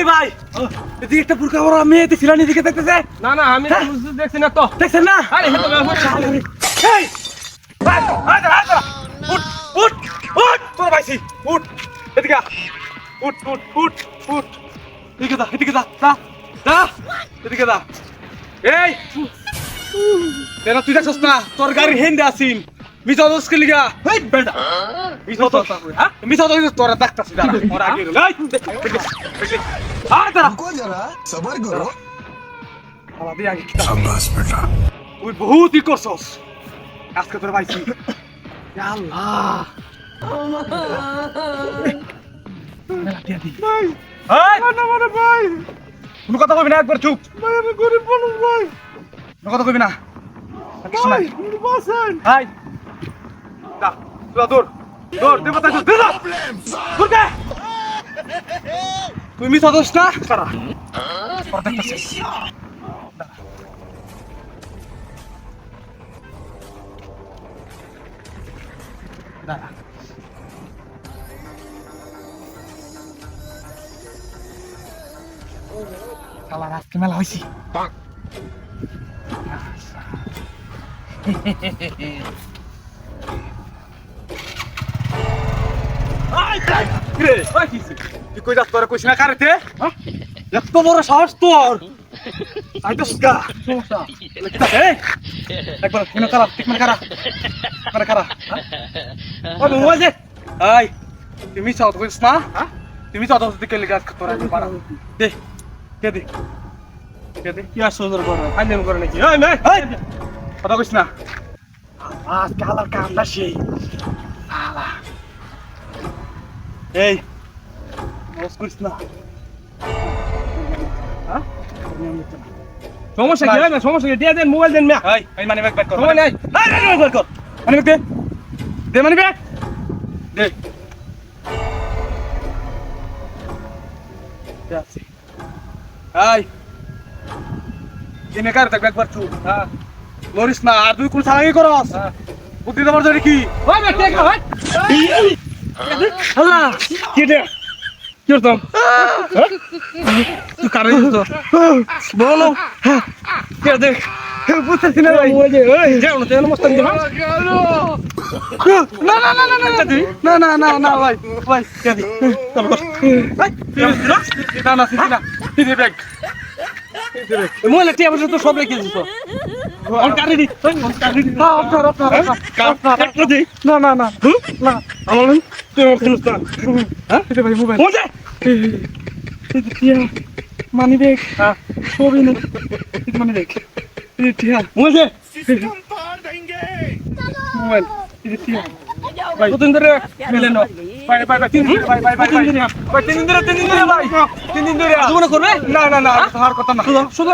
ভাই এদিকে একটা বুড়কা বড় মেয়ে দেখছিলেন এদিকে দেখতেছে না না আমি দেখছি না তো দেখছেন না আরে হেতো এই ভাই উঠ উঠ উঠ তোর ভাইছি উঠ এদিকে উঠ উঠ উঠ উঠ এদিকে দা দা এদিকে দা এই তেরা তুই দেখছস না তোর গাড়ি হেন্দে আসিন মিছা দোষ কে লিগা এই বেটা মিছা তো হ্যাঁ মিছা তো তোর দেখতাছিস দাঁড়া ওর আগে এই দাঁড়া रुको जरा सबर करो আলা দিয়ে আগে কি शाबाश बेटा তুই বহুত ই করছস আজকে তোর ভাইছি ইয়া আল্লাহ ভাই না মানে ভাই কোনো কথা কইবি না একবার চুপ ভাই আমি গরিব মানুষ ভাই কোনো কথা কইবি না ভাই তুমি বসেন ভাই দা দূর দেব তাই দূর দূর কে তুই মিছা দোষ না সারা পর দেখতেছিস দাঁড়া শালা আজকে মেলা হইছি তুই কই যাস তোরা কইস না কারেতে এত বড় সাহস তোর আইতাস গা একবার কিনা কারা ঠিক মানে কারা ও মোবাইল দে আই তুমি চাও তো কইস না তুমি চাও তো দিকে লিগা তোরা পারা দে দে কি আর সুন্দর করে ফাইনাল করে নাকি এই মে কথা কইস না আজ কালার কামটা সেই আলা এই মস করিস না হ্যাঁ সমস্যা কি হয় না সমস্যা কি দিয়ে দেন মোবাইল দেন মিয়া এই মানি ব্যাগ ব্যাক কর মোবাইল নাই মানি ব্যাগ কর মানি ব্যাগ দে মানি ব্যাগ দে যাচ্ছি এই এনে কার ব্যাগ বার চুপ হ্যাঁ লরিস না আর তুই কোন সালাগি করস বুদ্ধি দেবার জন্য কি ওই বে টেক ভাই আল্লাহ কি দে কি করতাম তুই কারে দিছ বলো কে দেখ বুঝছিস না ভাই ওই যে ওই যাও না তেল মস্তান দিবা না ভাই কে দি চল বস ভাই না ব্যাগ মোবাইল টিয়া বসে তো সব রেখে দিছ অন কারে দি আপনার দি না আমার তুই আমার শুনছ না হ্যাঁ এটা ভাই মোবাইল ওই যে টিয়া মানি ব্যাগ সবই না মানি ব্যাগ টিয়া মোবাইল মোবাইল টিয়া ভাই কতদিন ধরে মিলে না ভাই 3 দিন ভাই 3 দিন ভাই 3 দিন ধরে জীবন করবে না আর কথা না শুধু